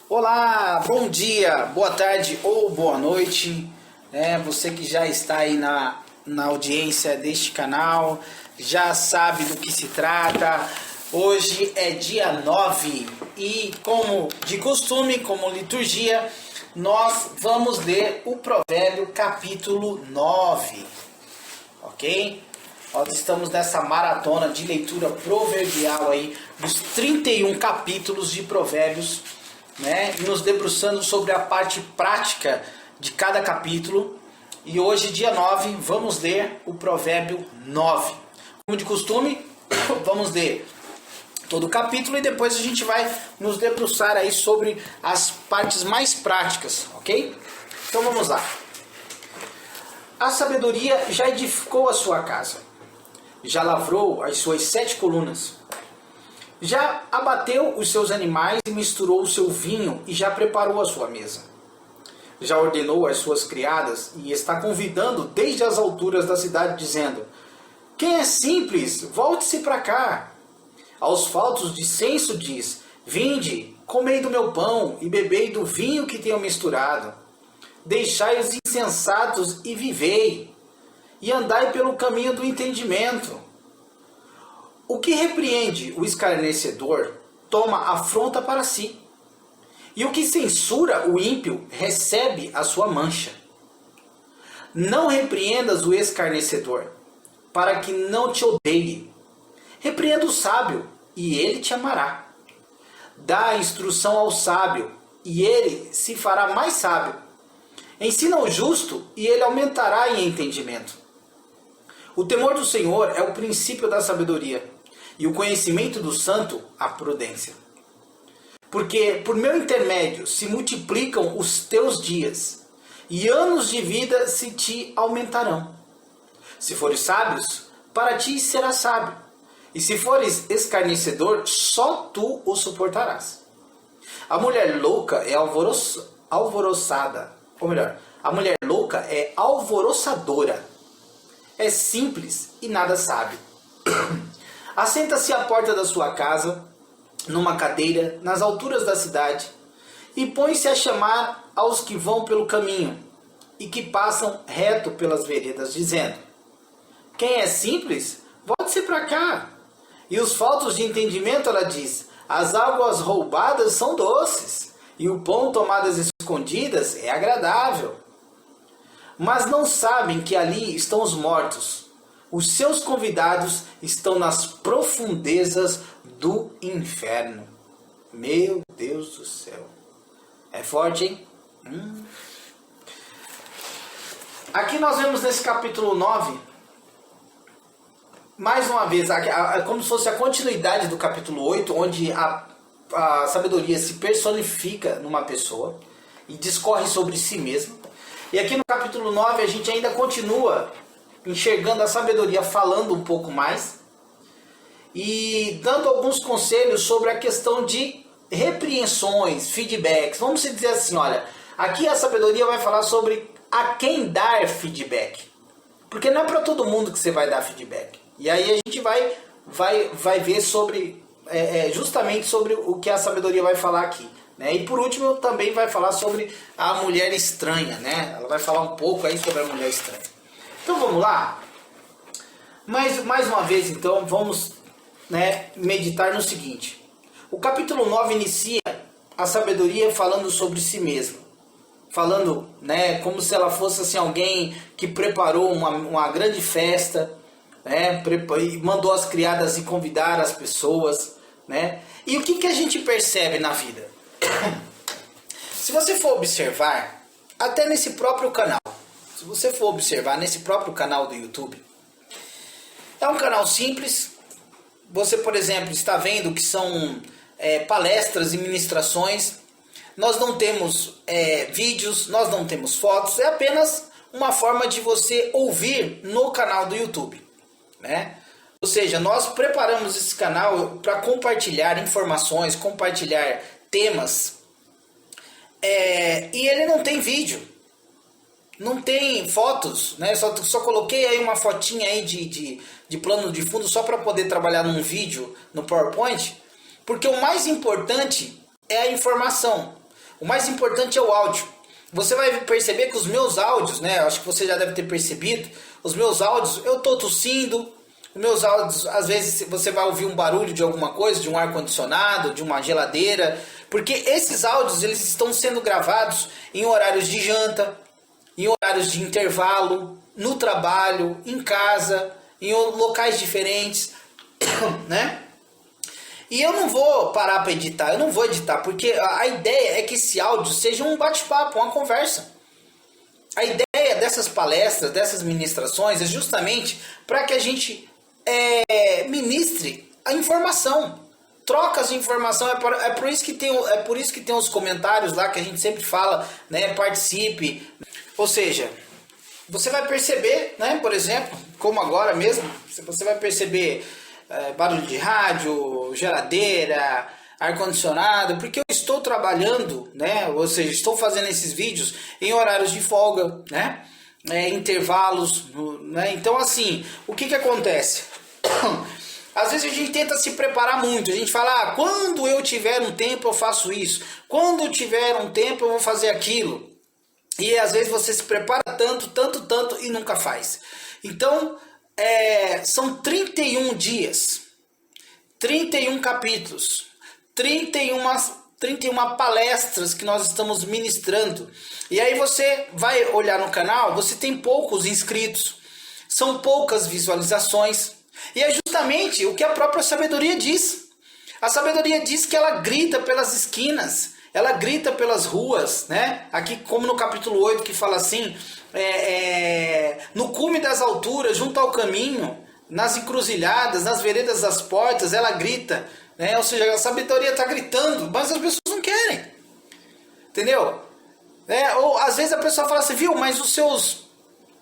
Olá, bom dia, boa tarde ou boa noite, você que já está aí na audiência deste canal, já sabe do que se trata. Hoje é dia 9 e, como de costume, como liturgia, nós vamos ler o Provérbio capítulo 9, ok? Nós estamos nessa maratona de leitura proverbial aí, dos 31 capítulos de Provérbios, né? E nos debruçando sobre a parte prática de cada capítulo. E hoje, dia 9, vamos ler o Provérbio 9. Como de costume, vamos ler todo o capítulo e depois a gente vai nos debruçar aí sobre as partes mais práticas, ok? Então vamos lá. A sabedoria já edificou a sua casa, já lavrou as suas 7 colunas, já abateu os seus animais e misturou o seu vinho e já preparou a sua mesa. Já ordenou as suas criadas e está convidando desde as alturas da cidade, dizendo: quem é simples, volte-se para cá. Aos faltos de senso diz: vinde, comei do meu pão e bebei do vinho que tenho misturado. Deixai os insensatos e vivei, e andai pelo caminho do entendimento. O que repreende o escarnecedor toma afronta para si, e o que censura o ímpio recebe a sua mancha. Não repreendas o escarnecedor, para que não te odeie. Repreenda o sábio, e ele te amará. Dá a instrução ao sábio, e ele se fará mais sábio. Ensina o justo, e ele aumentará em entendimento. O temor do Senhor é o princípio da sabedoria, e o conhecimento do santo, a prudência. Porque por meu intermédio se multiplicam os teus dias, e anos de vida se te aumentarão. Se fores sábios, para ti serás sábio, e se fores escarnecedor, só tu o suportarás. A mulher louca é alvoroçada, ou melhor, a mulher louca é alvoroçadora, é simples e nada sabe. Assenta-se à porta da sua casa, numa cadeira, nas alturas da cidade, e põe-se a chamar aos que vão pelo caminho, e que passam reto pelas veredas, dizendo: quem é simples, volte-se para cá. E os faltos de entendimento, ela diz: as águas roubadas são doces, e o pão tomado às escondidas é agradável. Mas não sabem que ali estão os mortos. Os seus convidados estão nas profundezas do inferno. Meu Deus do céu. É forte, hein? Aqui nós vemos nesse capítulo 9, mais uma vez, como se fosse a continuidade do capítulo 8, onde a sabedoria se personifica numa pessoa e discorre sobre si mesma. E aqui no capítulo 9 a gente ainda continua enxergando a sabedoria falando um pouco mais e dando alguns conselhos sobre a questão de repreensões, feedbacks. Vamos dizer assim, olha, aqui a sabedoria vai falar sobre a quem dar feedback. Porque não é para todo mundo que você vai dar feedback. E aí a gente vai ver sobre justamente sobre o que a sabedoria vai falar aqui, né? E por último também vai falar sobre a mulher estranha, né? Ela vai falar um pouco aí sobre a mulher estranha. Então vamos lá? Mais uma vez então vamos, né, meditar no seguinte. O capítulo 9 inicia a sabedoria falando sobre si mesma. Falando, né, como se ela fosse assim, alguém que preparou uma grande festa, né, e mandou as criadas e convidar as pessoas, né? E o que a gente percebe na vida? Se você for observar, até nesse próprio canal, se você for observar nesse próprio canal do YouTube, é um canal simples. Você, por exemplo, está vendo que são palestras e ministrações. Nós não temos vídeos, nós não temos fotos, é apenas uma forma de você ouvir no canal do YouTube, né? Ou seja, nós preparamos esse canal para compartilhar informações, compartilhar temas, e ele não tem vídeo, não tem fotos, né? Só coloquei aí uma fotinha aí de plano de fundo só para poder trabalhar num vídeo no PowerPoint, porque o mais importante é a informação. O mais importante é o áudio. Você vai perceber que os meus áudios, né? Acho que você já deve ter percebido. Os meus áudios, eu tô tossindo. Os meus áudios, às vezes você vai ouvir um barulho de alguma coisa, de um ar-condicionado, de uma geladeira. Porque esses áudios, eles estão sendo gravados em horários de janta, em horários de intervalo, no trabalho, em casa, em locais diferentes, né? E eu não vou parar para editar, eu não vou editar, porque a ideia é que esse áudio seja um bate-papo, uma conversa. A ideia dessas palestras, dessas ministrações, é justamente para que a gente ministre a informação, troca as informações. É por isso que tem os comentários lá que a gente sempre fala, né? Participe. Ou seja, você vai perceber, né? Por exemplo, como agora mesmo, você vai perceber barulho de rádio, geladeira, ar-condicionado, porque eu estou trabalhando, né? Ou seja, estou fazendo esses vídeos em horários de folga, né? Intervalos, né? Então, assim, o que acontece? Às vezes a gente tenta se preparar muito, a gente fala, quando eu tiver um tempo eu faço isso, quando eu tiver um tempo eu vou fazer aquilo. E às vezes você se prepara tanto e nunca faz. Então, são 31 dias, 31 capítulos, 31 palestras que nós estamos ministrando. E aí você vai olhar no canal, você tem poucos inscritos, são poucas visualizações. E é justamente o que a própria sabedoria diz. A sabedoria diz que ela grita pelas esquinas, ela grita pelas ruas, né? Aqui como no capítulo 8 que fala assim, no cume das alturas, junto ao caminho, nas encruzilhadas, nas veredas das portas, ela grita, né? Ou seja, a sabedoria está gritando, mas as pessoas não querem, entendeu? Ou às vezes a pessoa fala assim, viu, mas os seus...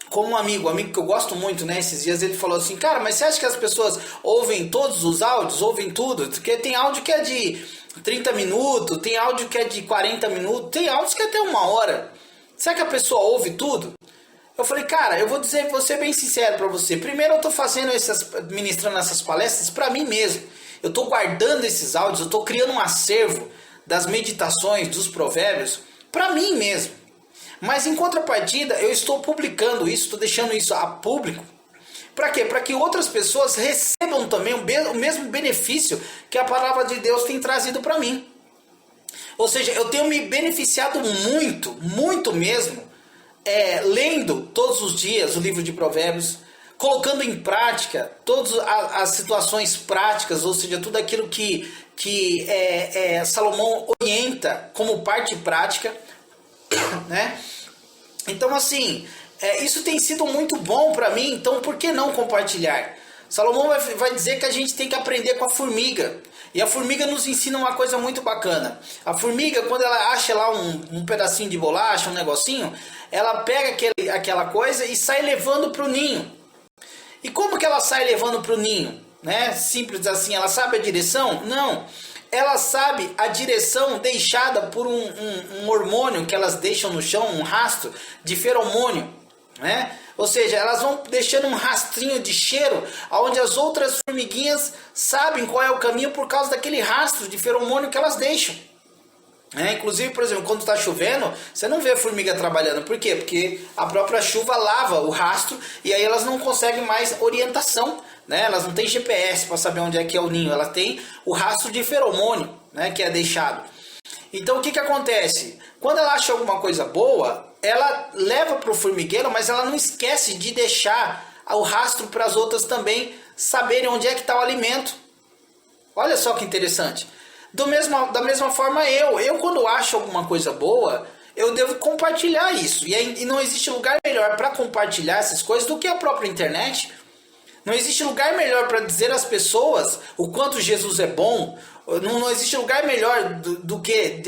Como um amigo que eu gosto muito, né? Esses dias ele falou assim, cara, mas você acha que as pessoas ouvem todos os áudios, ouvem tudo? Porque tem áudio que é de 30 minutos, tem áudio que é de 40 minutos, tem áudios que é até 1 hora. Será que a pessoa ouve tudo? Eu falei, cara, eu vou ser bem sincero pra você. Primeiro eu tô ministrando essas palestras pra mim mesmo. Eu tô guardando esses áudios, eu tô criando um acervo das meditações, dos provérbios, pra mim mesmo. Mas em contrapartida, eu estou publicando isso, estou deixando isso a público. Para quê? Para que outras pessoas recebam também o mesmo benefício que a palavra de Deus tem trazido para mim. Ou seja, eu tenho me beneficiado muito mesmo, lendo todos os dias o livro de Provérbios, colocando em prática todas as situações práticas, ou seja, tudo aquilo que Salomão orienta como parte prática, né? Então, assim, isso tem sido muito bom para mim, então por que não compartilhar? Salomão vai dizer que a gente tem que aprender com a formiga. E a formiga nos ensina uma coisa muito bacana. A formiga, quando ela acha lá um pedacinho de bolacha, um negocinho, ela pega aquela coisa e sai levando para o ninho. E como que ela sai levando para o ninho? Né? Simples assim, ela sabe a direção? Não. Ela sabe a direção deixada por um hormônio que elas deixam no chão, um rastro de feromônio, né? Ou seja, elas vão deixando um rastrinho de cheiro, onde as outras formiguinhas sabem qual é o caminho por causa daquele rastro de feromônio que elas deixam. Inclusive, por exemplo, quando está chovendo, você não vê a formiga trabalhando. Por quê? Porque a própria chuva lava o rastro e aí elas não conseguem mais orientação, né? Elas não têm GPS para saber onde é que é o ninho. Ela tem o rastro de feromônio, né, que é deixado. Então o que acontece? Quando ela acha alguma coisa boa, ela leva para o formigueiro, mas ela não esquece de deixar o rastro para as outras também saberem onde é que está o alimento. Olha só que interessante. Da mesma forma eu quando acho alguma coisa boa, eu devo compartilhar isso. E não existe lugar melhor para compartilhar essas coisas do que a própria internet. Não existe lugar melhor para dizer às pessoas o quanto Jesus é bom. Não existe lugar melhor do que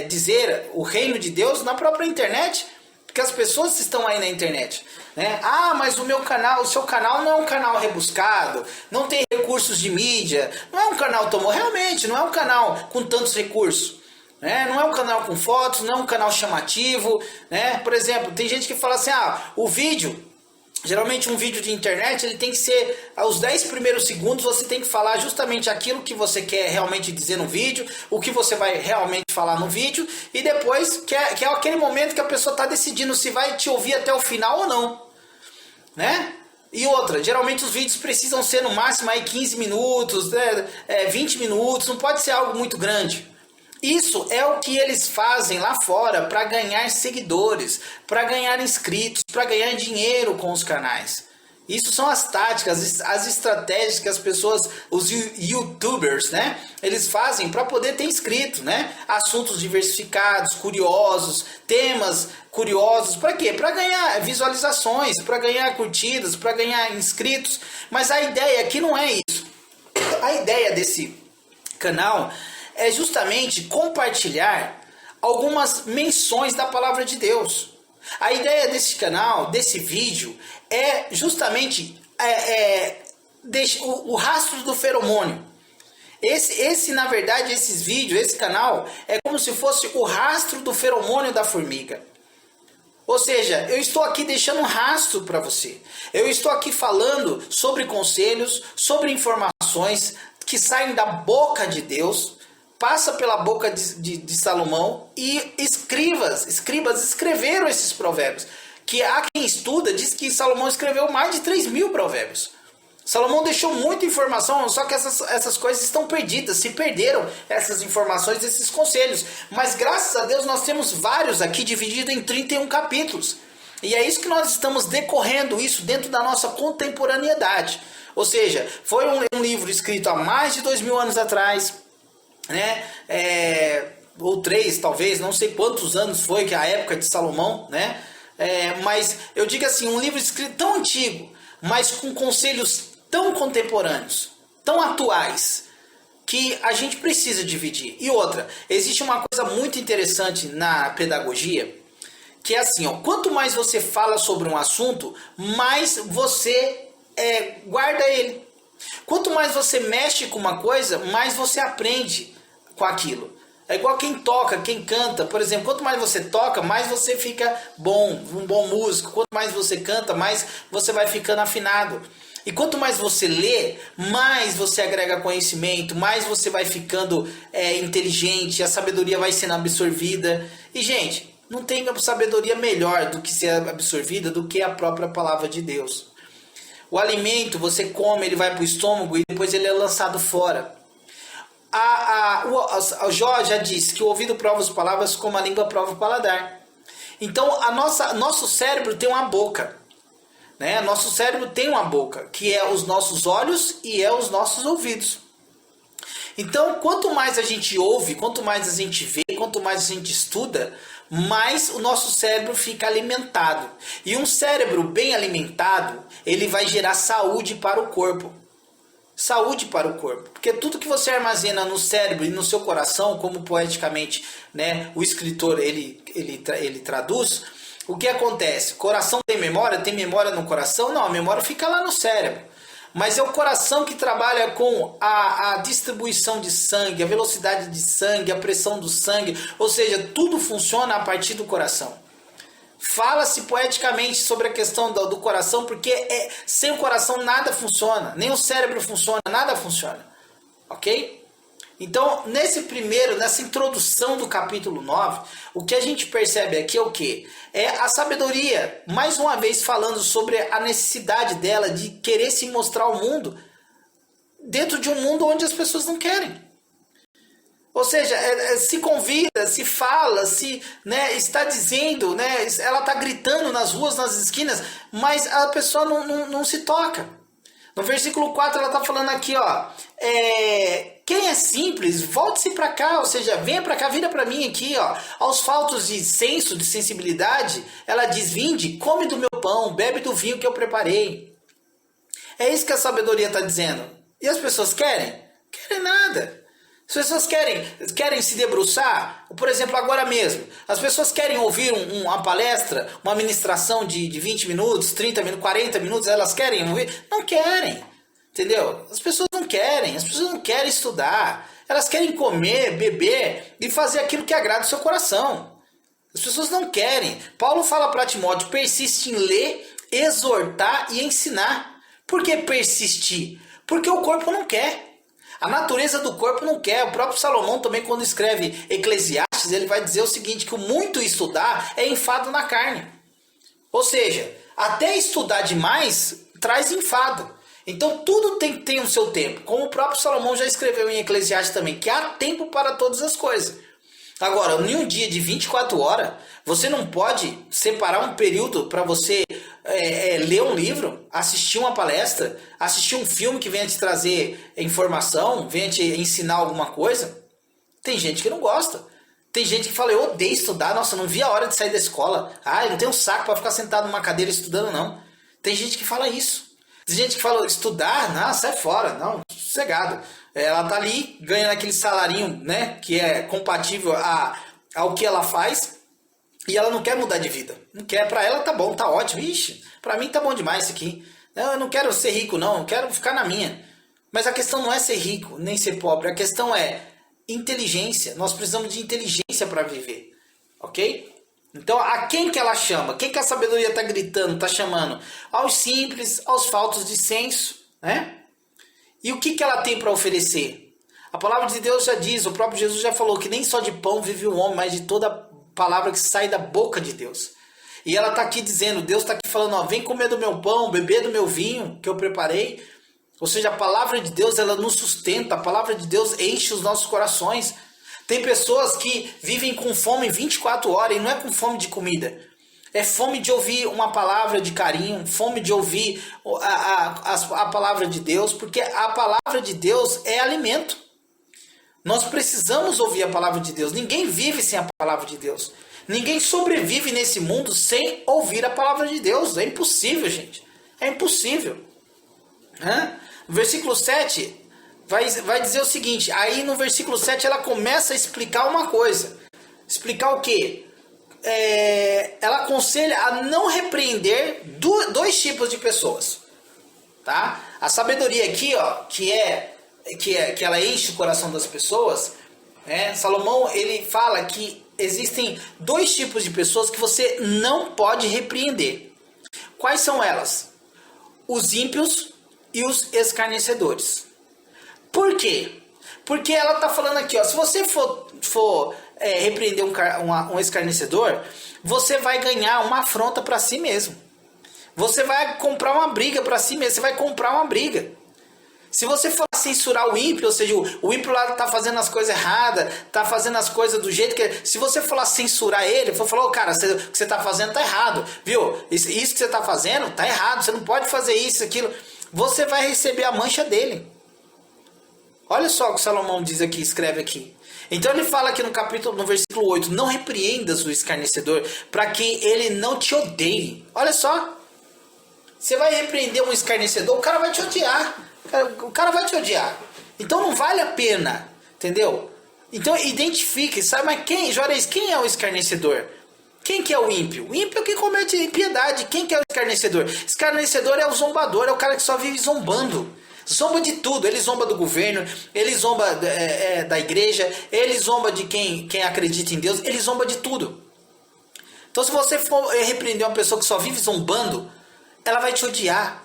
dizer o reino de Deus na própria internet. Porque as pessoas estão aí na internet, né? Ah, mas o seu canal não é um canal rebuscado, não tem recursos de mídia, não é um canal realmente, não é um canal com tantos recursos, né? Não é um canal com fotos, não é um canal chamativo, né? Por exemplo, tem gente que fala assim, o vídeo Geralmente um vídeo de internet, ele tem que ser, aos 10 primeiros segundos, você tem que falar justamente aquilo que você quer realmente dizer no vídeo, o que você vai realmente falar no vídeo, e depois, que é aquele momento que a pessoa está decidindo se vai te ouvir até o final ou não, né? E outra, geralmente os vídeos precisam ser no máximo aí 15 minutos, 20 minutos, não pode ser algo muito grande. Isso é o que eles fazem lá fora para ganhar seguidores, para ganhar inscritos, para ganhar dinheiro com os canais. Isso são as táticas, as estratégias que as pessoas, os YouTubers, né, eles fazem para poder ter inscrito, né? Assuntos diversificados, curiosos, temas curiosos, para quê? Para ganhar visualizações, para ganhar curtidas, para ganhar inscritos. Mas a ideia aqui não é isso. A ideia desse canal é justamente compartilhar algumas menções da palavra de Deus. A ideia desse canal, desse vídeo, é justamente o rastro do feromônio. Na verdade, esses vídeos, esse canal, é como se fosse o rastro do feromônio da formiga. Ou seja, eu estou aqui deixando um rastro para você. Eu estou aqui falando sobre conselhos, sobre informações que saem da boca de Deus, passa pela boca de Salomão, e escribas escreveram esses provérbios. Que há quem estuda, diz que Salomão escreveu mais de 3.000 provérbios. Salomão deixou muita informação, só que essas coisas estão perdidas, se perderam essas informações, esses conselhos. Mas graças a Deus nós temos vários aqui divididos em 31 capítulos. E é isso que nós estamos decorrendo isso dentro da nossa contemporaneidade. Ou seja, foi um livro escrito há mais de 2.000 anos atrás, né? Ou 3 talvez, não sei quantos anos foi que a época de Salomão, né? Mas eu digo assim, um livro escrito tão antigo, mas com conselhos tão contemporâneos, tão atuais, que a gente precisa dividir. E outra, existe uma coisa muito interessante na pedagogia, que é assim, ó, quanto mais você fala sobre um assunto, mais você guarda ele. Quanto mais você mexe com uma coisa, mais você aprende com aquilo. É igual quem toca, quem canta, por exemplo, quanto mais você toca, mais você fica um bom músico. Quanto mais você canta, mais você vai ficando afinado. E quanto mais você lê, mais você agrega conhecimento, mais você vai ficando inteligente, a sabedoria vai sendo absorvida. E, gente, não tem sabedoria melhor do que ser absorvida do que a própria palavra de Deus. O alimento, você come, ele vai para o estômago e depois ele é lançado fora. O Jó já disse que o ouvido prova as palavras como a língua prova o paladar. Então, nosso cérebro tem uma boca. Né? Nosso cérebro tem uma boca, que é os nossos olhos e é os nossos ouvidos. Então, quanto mais a gente ouve, quanto mais a gente vê, quanto mais a gente estuda, mais o nosso cérebro fica alimentado. E um cérebro bem alimentado, ele vai gerar saúde para o corpo. Saúde para o corpo. Porque tudo que você armazena no cérebro e no seu coração, como poeticamente, né, o escritor ele traduz, o que acontece? Coração tem memória no coração? Não, a memória fica lá no cérebro. Mas é o coração que trabalha com a distribuição de sangue, a velocidade de sangue, a pressão do sangue. Ou seja, tudo funciona a partir do coração. Fala-se poeticamente sobre a questão do coração, porque sem o coração nada funciona. Nem o cérebro funciona, nada funciona. Ok? Então, nessa introdução do capítulo 9, o que a gente percebe aqui é o quê? É a sabedoria, mais uma vez falando sobre a necessidade dela de querer se mostrar ao mundo, dentro de um mundo onde as pessoas não querem. Ou seja, se convida, se fala, está dizendo, né, ela está gritando nas ruas, nas esquinas, mas a pessoa não se toca. No versículo 4 ela está falando aqui, ó, quem é simples, volte-se para cá, ou seja, venha para cá, vira para mim aqui, ó. Aos faltos de senso, de sensibilidade, ela diz, vinde, come do meu pão, bebe do vinho que eu preparei. É isso que a sabedoria está dizendo. E as pessoas querem? Querem nada. As pessoas querem se debruçar, por exemplo, agora mesmo. As pessoas querem ouvir uma palestra, uma ministração de 20 minutos, 30 minutos, 40 minutos, elas querem ouvir? Não querem, entendeu? As pessoas não querem estudar. Elas querem comer, beber e fazer aquilo que agrada o seu coração. As pessoas não querem. Paulo fala para Timóteo, persiste em ler exortar e ensinar. Por que persistir? Porque o corpo não quer. A natureza do corpo não quer. O próprio Salomão também, quando escreve Eclesiastes, ele vai dizer o seguinte, que o muito estudar é enfado na carne. Ou seja, até estudar demais traz enfado. Então tudo tem o seu tempo. Como o próprio Salomão já escreveu em Eclesiastes também, que há tempo para todas as coisas. Agora, em um dia de 24 horas, você não pode separar um período para você ler um livro, assistir uma palestra, assistir um filme que venha te trazer informação, venha te ensinar alguma coisa. Tem gente que não gosta. Tem gente que fala, eu odeio estudar, nossa, não vi a hora de sair da escola. Ah, eu não tenho saco para ficar sentado numa cadeira estudando, não. Tem gente que fala isso. Tem gente que fala, estudar, não, sai fora, não, sossegado. Ela tá ali ganhando aquele salarinho, né, que é compatível ao que ela faz, e ela não quer mudar de vida. Não quer, pra ela tá bom, tá ótimo. Ixi, pra mim tá bom demais isso aqui. Eu não quero ser rico, não, eu quero ficar na minha. Mas a questão não é ser rico, nem ser pobre, a questão é inteligência. Nós precisamos de inteligência para viver, ok? Então, a quem que ela chama? Quem que a sabedoria está gritando, está chamando? Aos simples, aos faltos de senso, né? E o que que ela tem para oferecer? A palavra de Deus já diz, o próprio Jesus já falou que nem só de pão vive o homem, mas de toda palavra que sai da boca de Deus. E ela está aqui dizendo, Deus está aqui falando, ó, vem comer do meu pão, beber do meu vinho que eu preparei. Ou seja, a palavra de Deus, ela nos sustenta, a palavra de Deus enche os nossos corações. Tem pessoas que vivem com fome 24 horas e não é com fome de comida. É fome de ouvir uma palavra de carinho, fome de ouvir a palavra de Deus, porque a palavra de Deus é alimento. Nós precisamos ouvir a palavra de Deus. Ninguém vive sem a palavra de Deus. Ninguém sobrevive nesse mundo sem ouvir a palavra de Deus. É impossível, gente. É impossível. No versículo 7... Vai dizer o seguinte, aí no versículo 7 ela começa a explicar uma coisa. Explicar o quê? Ela aconselha a não repreender dois tipos de pessoas. Tá? A sabedoria aqui, ó, que ela enche o coração das pessoas, Salomão ele fala que existem dois tipos de pessoas que você não pode repreender. Quais são elas? Os ímpios e os escarnecedores. Por quê? Porque ela está falando aqui, ó, se você for repreender um escarnecedor, você vai ganhar uma afronta para si mesmo. Você vai comprar uma briga para si mesmo, você vai comprar uma briga. Se você for censurar o ímpio, ou seja, o ímpio lá está fazendo as coisas erradas, está fazendo as coisas do jeito que... Se você for lá censurar ele, for falar, cara, o que você está fazendo está errado, viu? Isso que você está fazendo está errado, você não pode fazer isso, aquilo. Você vai receber a mancha dele. Olha só o que Salomão diz aqui, escreve aqui. Então ele fala aqui no versículo 8, não repreendas o escarnecedor para que ele não te odeie. Olha só, você vai repreender um escarnecedor, o cara vai te odiar. O cara vai te odiar. Então não vale a pena, entendeu? Então identifique, sabe, mas Juarez, quem é o escarnecedor? Quem que é o ímpio? O ímpio é o que comete impiedade. Quem que é o escarnecedor? Escarnecedor é o zombador, é o cara que só vive zombando. Zomba de tudo, ele zomba do governo, ele zomba da igreja, ele zomba de quem acredita em Deus, ele zomba de tudo. Então se você for repreender uma pessoa que só vive zombando, ela vai te odiar,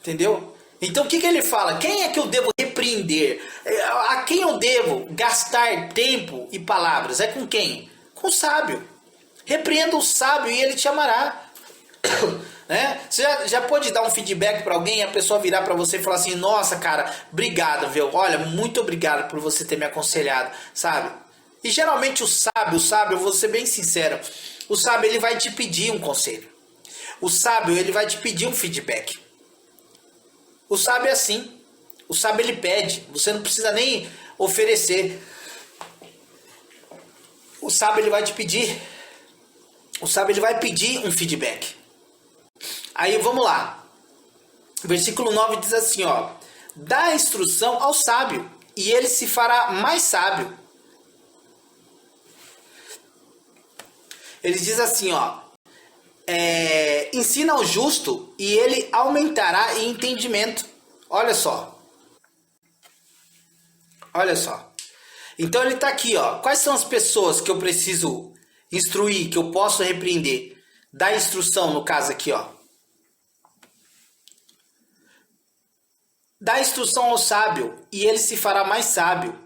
entendeu? Então o que ele fala? Quem é que eu devo repreender? A quem eu devo gastar tempo e palavras? É com quem? Com o sábio. Repreenda o sábio e ele te amará. Né? Você já pode dar um feedback para alguém e a pessoa virar para você e falar assim, nossa cara, obrigado, viu? Olha, muito obrigado por você ter me aconselhado, sabe? E geralmente o sábio, eu vou ser bem sincero, o sábio ele vai te pedir um conselho. O sábio ele vai te pedir um feedback. O sábio é assim, o sábio ele pede, você não precisa nem oferecer. O sábio ele vai te pedir, o sábio ele vai pedir um feedback. Aí vamos lá. Versículo 9 diz assim, ó. Dá instrução ao sábio, e ele se fará mais sábio. Ele diz assim, ó. Ensina ao justo, e ele aumentará em entendimento. Olha só. Olha só. Então ele está aqui, ó. Quais são as pessoas que eu preciso instruir, que eu posso repreender? Dá instrução, no caso aqui, ó. Dá instrução ao sábio, e ele se fará mais sábio.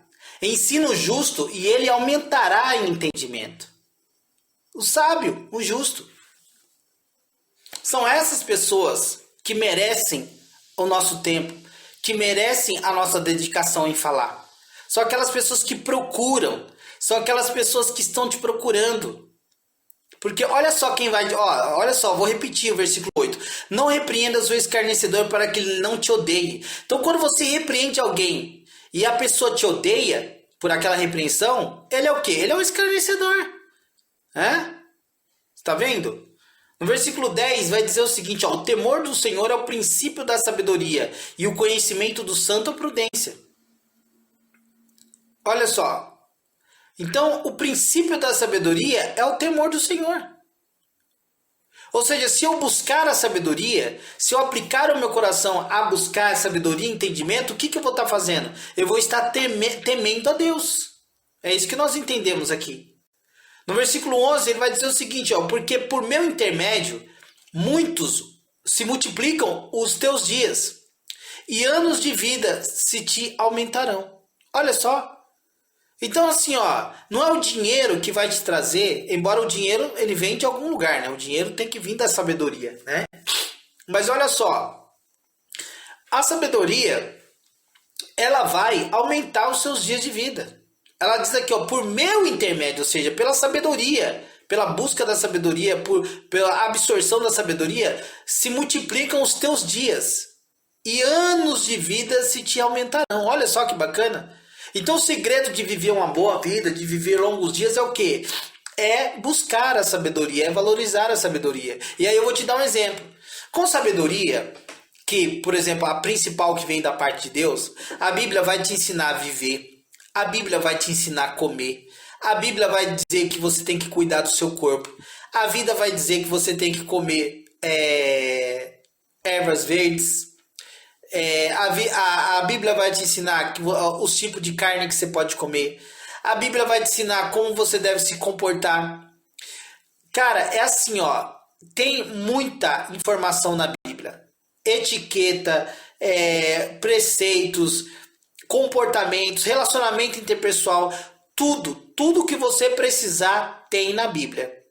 Ensina o justo, e ele aumentará em entendimento. O sábio, o justo. São essas pessoas que merecem o nosso tempo, que merecem a nossa dedicação em falar. São aquelas pessoas que procuram, são aquelas pessoas que estão te procurando. Porque olha só quem vai... olha só, vou repetir o versículo 8. Não repreendas o escarnecedor para que ele não te odeie. Então quando você repreende alguém e a pessoa te odeia por aquela repreensão, ele é o quê? Ele é um escarnecedor. Está vendo? No versículo 10 vai dizer o seguinte, o temor do Senhor é o princípio da sabedoria e o conhecimento do santo a prudência. Olha só. Então, o princípio da sabedoria é o temor do Senhor. Ou seja, se eu buscar a sabedoria, se eu aplicar o meu coração a buscar a sabedoria e entendimento, o que eu vou estar fazendo? Eu vou estar temendo a Deus. É isso que nós entendemos aqui. No versículo 11, ele vai dizer o seguinte, porque por meu intermédio, muitos se multiplicam os teus dias, e anos de vida se te aumentarão. Olha só. Então assim, não é o dinheiro que vai te trazer, embora o dinheiro ele vem de algum lugar, né? O dinheiro tem que vir da sabedoria, né? Mas olha só, a sabedoria, ela vai aumentar os seus dias de vida. Ela diz aqui, por meu intermédio, ou seja, pela sabedoria, pela busca da sabedoria, pela absorção da sabedoria, se multiplicam os teus dias e anos de vida se te aumentarão. Olha só que bacana. Então o segredo de viver uma boa vida, de viver longos dias é o quê? É buscar a sabedoria, é valorizar a sabedoria. E aí eu vou te dar um exemplo. Com sabedoria, que, por exemplo, a principal que vem da parte de Deus, a Bíblia vai te ensinar a viver, a Bíblia vai te ensinar a comer, a Bíblia vai dizer que você tem que cuidar do seu corpo, a vida vai dizer que você tem que comer ervas verdes, a Bíblia vai te ensinar os tipos de carne que você pode comer. A Bíblia vai te ensinar como você deve se comportar. Cara, é assim, tem muita informação na Bíblia. Etiqueta, preceitos, comportamentos, relacionamento interpessoal. Tudo que você precisar tem na Bíblia.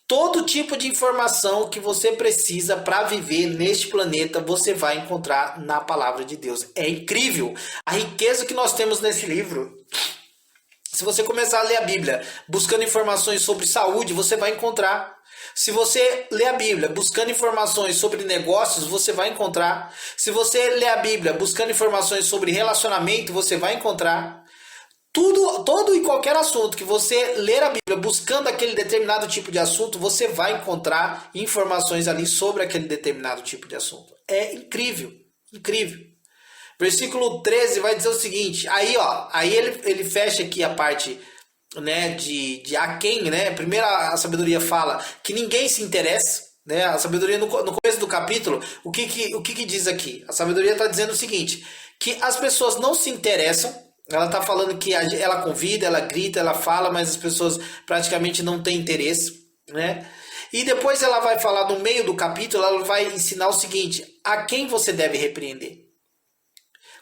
Todo tipo de informação que você precisa para viver neste planeta, você vai encontrar na palavra de Deus. É incrível a riqueza que nós temos nesse livro. Se você começar a ler a Bíblia buscando informações sobre saúde, você vai encontrar. Se você ler a Bíblia buscando informações sobre negócios, você vai encontrar. Se você ler a Bíblia buscando informações sobre relacionamento, você vai encontrar. Todo e qualquer assunto que você ler a Bíblia buscando aquele determinado tipo de assunto, você vai encontrar informações ali sobre aquele determinado tipo de assunto. É incrível, incrível. Versículo 13 vai dizer o seguinte, aí ele fecha aqui a parte, né, de a quem, né? Primeiro a sabedoria fala que ninguém se interessa, né? A sabedoria no começo do capítulo, o que diz aqui? A sabedoria está dizendo o seguinte, que as pessoas não se interessam. Ela está falando que ela convida, ela grita, ela fala, mas as pessoas praticamente não têm interesse, né? E depois ela vai falar no meio do capítulo, ela vai ensinar o seguinte, a quem você deve repreender.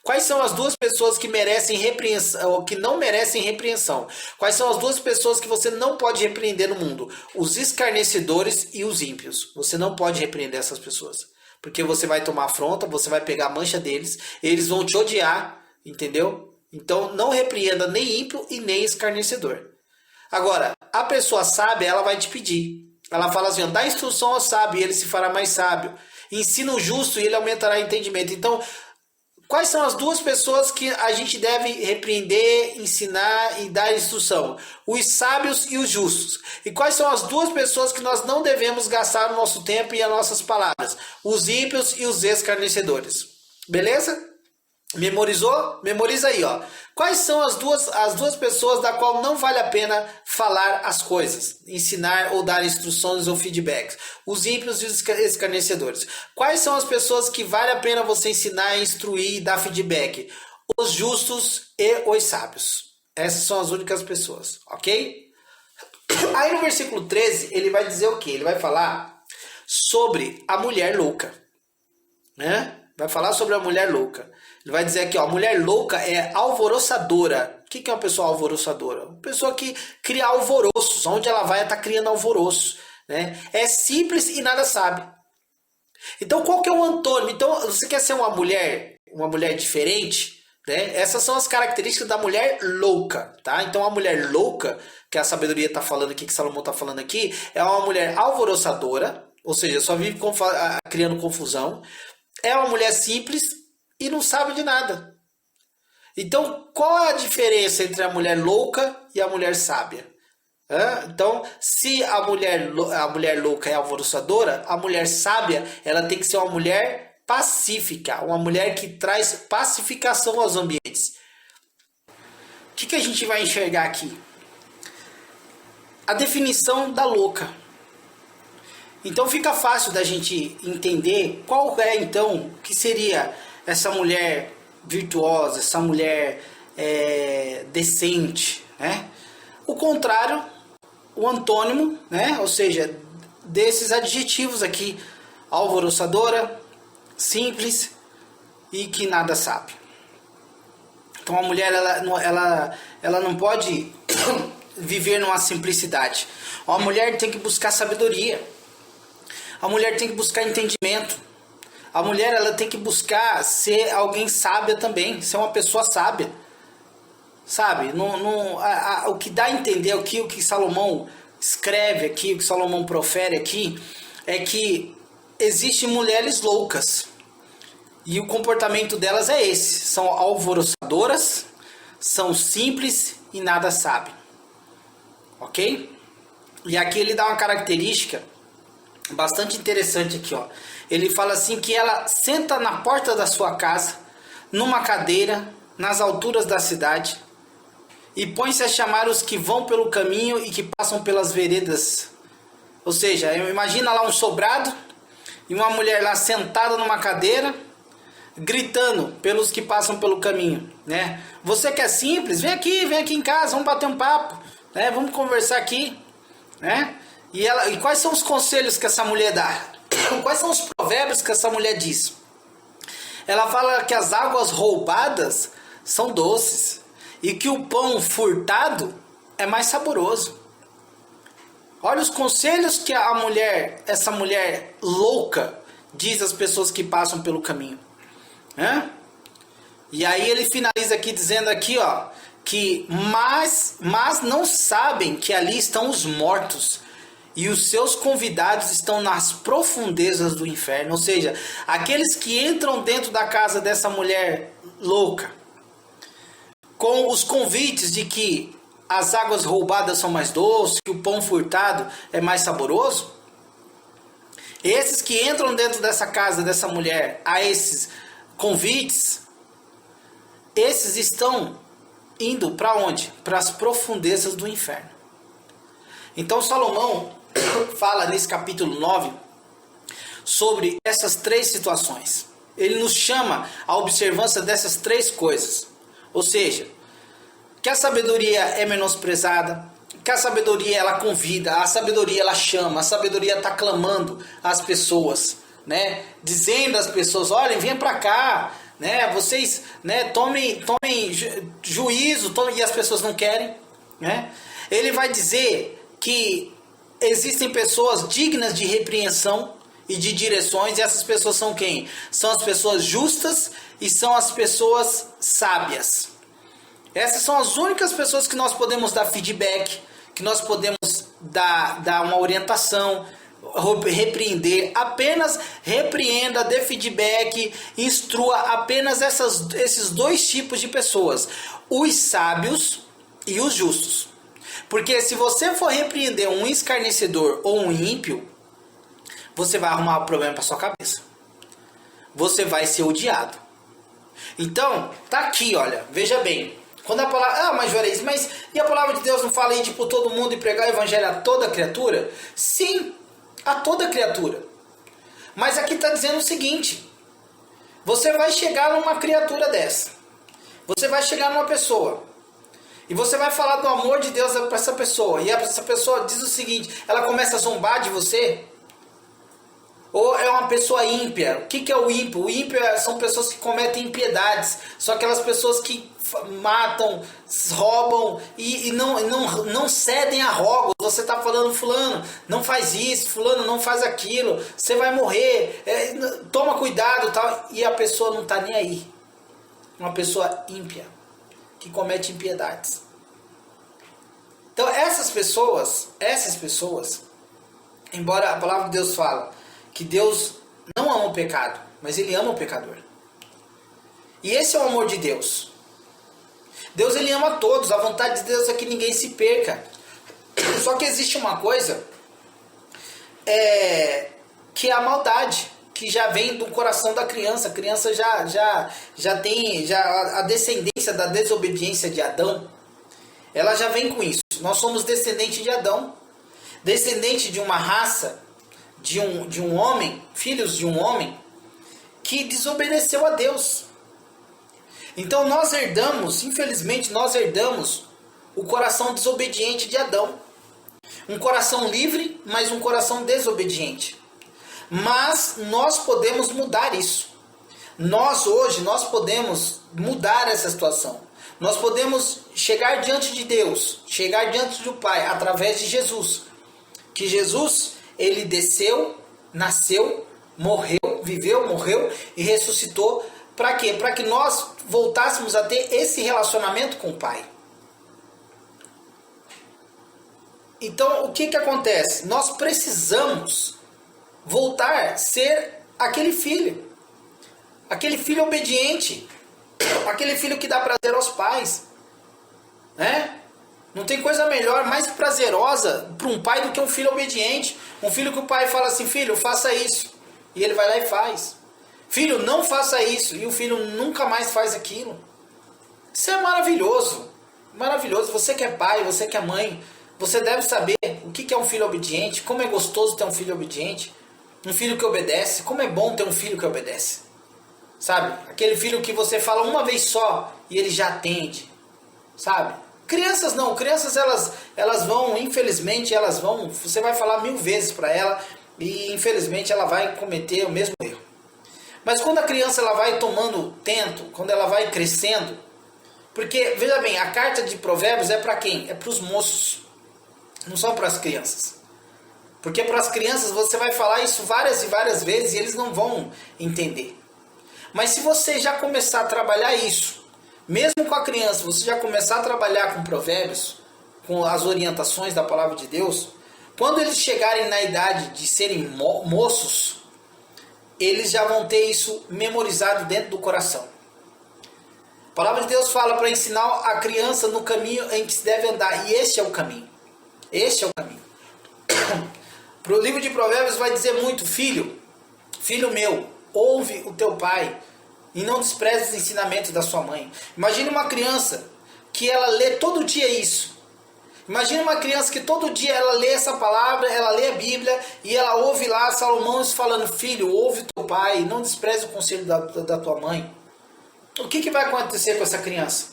Quais são as duas pessoas que merecem repreensão, ou que não merecem repreensão? Quais são as duas pessoas que você não pode repreender no mundo? Os escarnecedores e os ímpios. Você não pode repreender essas pessoas, porque você vai tomar afronta, você vai pegar a mancha deles, eles vão te odiar, entendeu? Então, não repreenda nem ímpio e nem escarnecedor. Agora, a pessoa sábia, ela vai te pedir. Ela fala assim, dá instrução ao sábio e ele se fará mais sábio. Ensina o justo e ele aumentará o entendimento. Então, quais são as duas pessoas que a gente deve repreender, ensinar e dar instrução? Os sábios e os justos. E quais são as duas pessoas que nós não devemos gastar o nosso tempo e as nossas palavras? Os ímpios e os escarnecedores. Beleza? Memorizou? Memoriza aí, Quais são as duas pessoas da qual não vale a pena falar as coisas, ensinar ou dar instruções ou feedbacks? Os ímpios e os escarnecedores. Quais são as pessoas que vale a pena você ensinar, instruir e dar feedback? Os justos e os sábios. Essas são as únicas pessoas, ok? Aí no versículo 13, ele vai dizer o quê? Ele vai falar sobre a mulher louca, né? Vai falar sobre a mulher louca. Ele vai dizer aqui, ó, a mulher louca é alvoroçadora. O que é uma pessoa alvoroçadora? Uma pessoa que cria alvoroços. Onde ela vai, ela está criando alvoroço. Né? É simples e nada sabe. Então, qual que é o antônimo? Então, você quer ser uma mulher diferente? Né? Essas são as características da mulher louca. Tá? Então, a mulher louca, que a sabedoria está falando aqui, que Salomão está falando aqui, é uma mulher alvoroçadora, ou seja, só vive criando confusão. É uma mulher simples e não sabe de nada. Então, qual é a diferença entre a mulher louca e a mulher sábia? Então, se a mulher louca é alvoroçadora, a mulher sábia, ela tem que ser uma mulher pacífica, uma mulher que traz pacificação aos ambientes. O que a gente vai enxergar aqui? A definição da louca. Então fica fácil da gente entender qual é então, o que seria essa mulher virtuosa, essa mulher decente, né? O contrário, o antônimo, né? Ou seja, desses adjetivos aqui, alvoroçadora, simples e que nada sabe. Então a mulher ela não pode viver numa simplicidade. A mulher tem que buscar sabedoria. A mulher tem que buscar entendimento. A mulher ela tem que buscar ser alguém sábia também, ser uma pessoa sábia. Sabe? O que dá a entender, o que Salomão escreve aqui, o que Salomão profere aqui, é que existem mulheres loucas. E o comportamento delas é esse. São alvoroçadoras, são simples e nada sabem. Ok? E aqui ele dá uma característica bastante interessante aqui, ó. Ele fala assim que ela senta na porta da sua casa, numa cadeira, nas alturas da cidade, e põe-se a chamar os que vão pelo caminho e que passam pelas veredas. Ou seja, imagina lá um sobrado e uma mulher lá sentada numa cadeira, gritando pelos que passam pelo caminho, né? Você que é simples, vem aqui em casa, vamos bater um papo, né? Vamos conversar aqui, né? E quais são os conselhos que essa mulher dá? Quais são os provérbios que essa mulher diz? Ela fala que as águas roubadas são doces e que o pão furtado é mais saboroso. Olha os conselhos que essa mulher louca diz às pessoas que passam pelo caminho. E aí ele finaliza aqui dizendo aqui, ó, que mas não sabem que ali estão os mortos e os seus convidados estão nas profundezas do inferno. Ou seja, aqueles que entram dentro da casa dessa mulher louca com os convites de que as águas roubadas são mais doces, que o pão furtado é mais saboroso, esses que entram dentro dessa casa dessa mulher a esses convites, esses estão indo para onde? Para as profundezas do inferno. Então Salomão fala nesse capítulo 9 sobre essas três situações. Ele nos chama à observância dessas três coisas. Ou seja, que a sabedoria é menosprezada, que a sabedoria ela convida, a sabedoria ela chama, a sabedoria está clamando às pessoas, né? Dizendo às pessoas, olhem, venham para cá, né? Vocês, né, tomem juízo, e as pessoas não querem, né? Ele vai dizer que existem pessoas dignas de repreensão e de direções, e essas pessoas são quem? São as pessoas justas e são as pessoas sábias. Essas são as únicas pessoas que nós podemos dar feedback, que nós podemos dar uma orientação, repreender. Apenas repreenda, dê feedback, instrua apenas esses dois tipos de pessoas, os sábios e os justos. Porque se você for repreender um escarnecedor ou um ímpio, você vai arrumar um problema para sua cabeça. Você vai ser odiado. Então, tá aqui, olha, veja bem. Quando a palavra, mas Juarez, mas e a palavra de Deus não fala aí tipo todo mundo e pregar o evangelho a toda criatura? Sim, a toda criatura. Mas aqui está dizendo o seguinte: você vai chegar numa criatura dessa. Você vai chegar numa pessoa. E você vai falar do amor de Deus para essa pessoa. E essa pessoa diz o seguinte, ela começa a zombar de você. Ou é uma pessoa ímpia. O que é o ímpio? O ímpio são pessoas que cometem impiedades. São aquelas pessoas que matam, roubam e não cedem a rogos. Você está falando, fulano, não faz isso, fulano, não faz aquilo, você vai morrer, toma cuidado, tal. E a pessoa não está nem aí. Uma pessoa ímpia, que comete impiedades. Então essas pessoas, embora a palavra de Deus fala que Deus não ama o pecado, mas Ele ama o pecador. E esse é o amor de Deus. Deus, Ele ama todos. A vontade de Deus é que ninguém se perca. Só que existe uma coisa, que é a maldade, que já vem do coração da criança. A criança já tem a descendência da desobediência de Adão. Ela já vem com isso. Nós somos descendentes de Adão. Descendente de uma raça, de um homem, filhos de um homem, que desobedeceu a Deus. Então nós herdamos, infelizmente, o coração desobediente de Adão. Um coração livre, mas um coração desobediente. Mas nós podemos mudar isso. Hoje, nós podemos mudar essa situação. Nós podemos chegar diante de Deus, chegar diante do Pai, através de Jesus. Que Jesus, Ele desceu, nasceu, morreu, viveu, morreu e ressuscitou. Para quê? Para que nós voltássemos a ter esse relacionamento com o Pai. Então, o que acontece? Nós precisamos voltar a ser aquele filho obediente, aquele filho que dá prazer aos pais, né? Não tem coisa melhor, mais prazerosa para um pai do que um filho obediente. Um filho que o pai fala assim, filho, faça isso, e ele vai lá e faz. Filho, não faça isso, e o filho nunca mais faz aquilo. Isso é maravilhoso, maravilhoso. Você que é pai, você que é mãe, você deve saber o que é um filho obediente, como é gostoso ter um filho obediente, um filho que obedece, como é bom ter um filho que obedece. Sabe? Aquele filho que você fala uma vez só e ele já atende. Sabe? Crianças não, crianças elas vão, infelizmente, você vai falar 1000 vezes para ela e infelizmente ela vai cometer o mesmo erro. Mas quando a criança ela vai tomando tento, quando ela vai crescendo, porque, veja bem, a carta de Provérbios é para quem? É para os moços, não são para as crianças. Porque para as crianças você vai falar isso várias e várias vezes e eles não vão entender. Mas se você já começar a trabalhar isso, mesmo com a criança, você já começar a trabalhar com provérbios, com as orientações da palavra de Deus, quando eles chegarem na idade de serem moços, eles já vão ter isso memorizado dentro do coração. A palavra de Deus fala para ensinar a criança no caminho em que se deve andar, e este é o caminho. Este é o caminho. Para o livro de Provérbios vai dizer muito, filho meu, ouve o teu pai e não despreze os ensinamentos da sua mãe. Imagine uma criança que ela lê todo dia isso. Imagine uma criança que todo dia ela lê essa palavra, ela lê a Bíblia e ela ouve lá Salomão falando, filho, ouve teu pai e não despreze o conselho da tua mãe. O que vai acontecer com essa criança?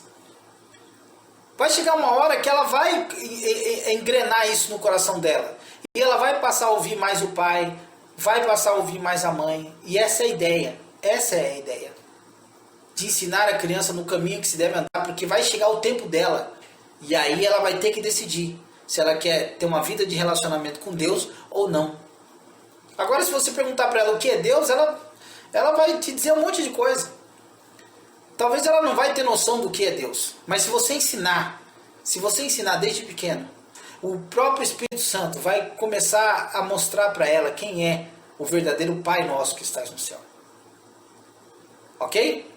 Vai chegar uma hora que ela vai engrenar isso no coração dela. E ela vai passar a ouvir mais o pai, vai passar a ouvir mais a mãe. E essa é a ideia. Essa é a ideia. De ensinar a criança no caminho que se deve andar, porque vai chegar o tempo dela. E aí ela vai ter que decidir se ela quer ter uma vida de relacionamento com Deus ou não. Agora, se você perguntar para ela o que é Deus, ela vai te dizer um monte de coisa. Talvez ela não vai ter noção do que é Deus. Mas se você ensinar desde pequeno, o próprio Espírito Santo vai começar a mostrar para ela quem é o verdadeiro Pai nosso que estás no céu. Ok?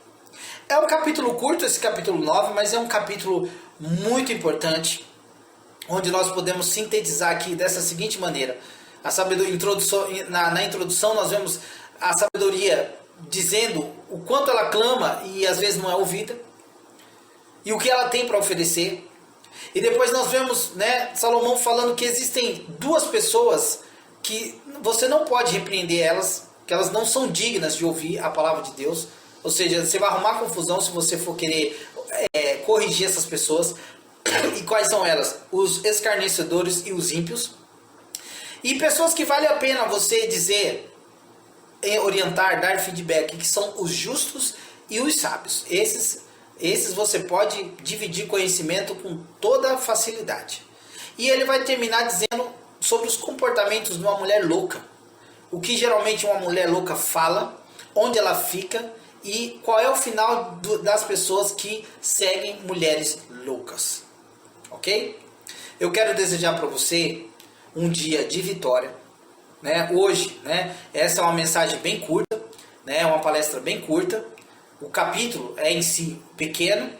É um capítulo curto, esse capítulo 9, mas é um capítulo muito importante, onde nós podemos sintetizar aqui dessa seguinte maneira. A sabedoria, na introdução nós vemos a sabedoria dizendo o quanto ela clama e às vezes não é ouvida, e o que ela tem para oferecer. E depois nós vemos, Salomão falando que existem duas pessoas que você não pode repreender elas, que elas não são dignas de ouvir a palavra de Deus. Ou seja, você vai arrumar confusão se você for querer corrigir essas pessoas. E quais são elas? Os escarnecedores e os ímpios. E pessoas que vale a pena você dizer, orientar, dar feedback, que são os justos e os sábios. Esses você pode dividir conhecimento com toda facilidade. E ele vai terminar dizendo sobre os comportamentos de uma mulher louca. O que geralmente uma mulher louca fala, onde ela fica e qual é o final das pessoas que seguem mulheres loucas. Ok? Eu quero desejar para você um dia de vitória. Né? Hoje, né? Essa é uma mensagem bem curta, né? Uma palestra bem curta. O capítulo é em si pequeno,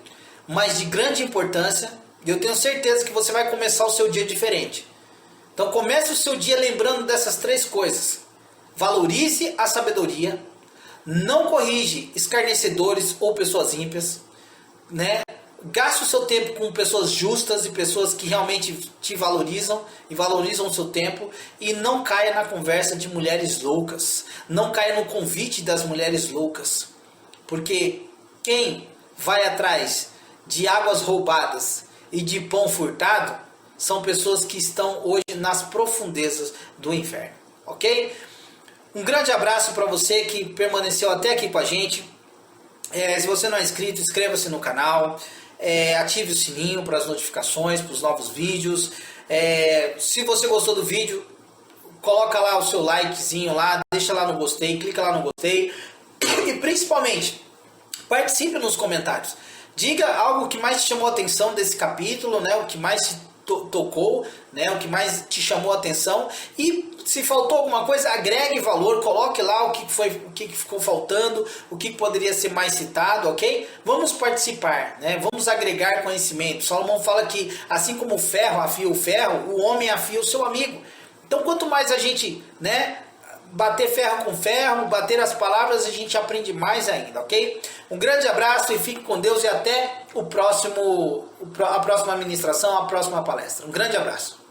mas de grande importância. E eu tenho certeza que você vai começar o seu dia diferente. Então comece o seu dia lembrando dessas 3 coisas. Valorize a sabedoria. Não corrige escarnecedores ou pessoas ímpias. Né? Gaste o seu tempo com pessoas justas e pessoas que realmente te valorizam e valorizam o seu tempo. E não caia na conversa de mulheres loucas. Não caia no convite das mulheres loucas. Porque quem vai atrás de águas roubadas e de pão furtado são pessoas que estão hoje nas profundezas do inferno. Ok? Um grande abraço para você que permaneceu até aqui com a gente. Se você não é inscrito, inscreva-se no canal. Ative o sininho para as notificações, para os novos vídeos. Se você gostou do vídeo, coloca lá o seu likezinho lá, deixa lá no gostei, clica lá no gostei. E principalmente, participe nos comentários. Diga algo que mais te chamou a atenção desse capítulo, né? O que mais te tocou, né? O que mais te chamou a atenção. E se faltou alguma coisa, agregue valor, coloque lá o que ficou faltando, o que poderia ser mais citado, ok? Vamos participar, né? Vamos agregar conhecimento. Salomão fala que assim como o ferro afia o ferro, o homem afia o seu amigo. Então quanto mais a gente, né, bater ferro com ferro, bater as palavras, a gente aprende mais ainda, ok? Um grande abraço e fique com Deus e até a próxima ministração, a próxima palestra. Um grande abraço.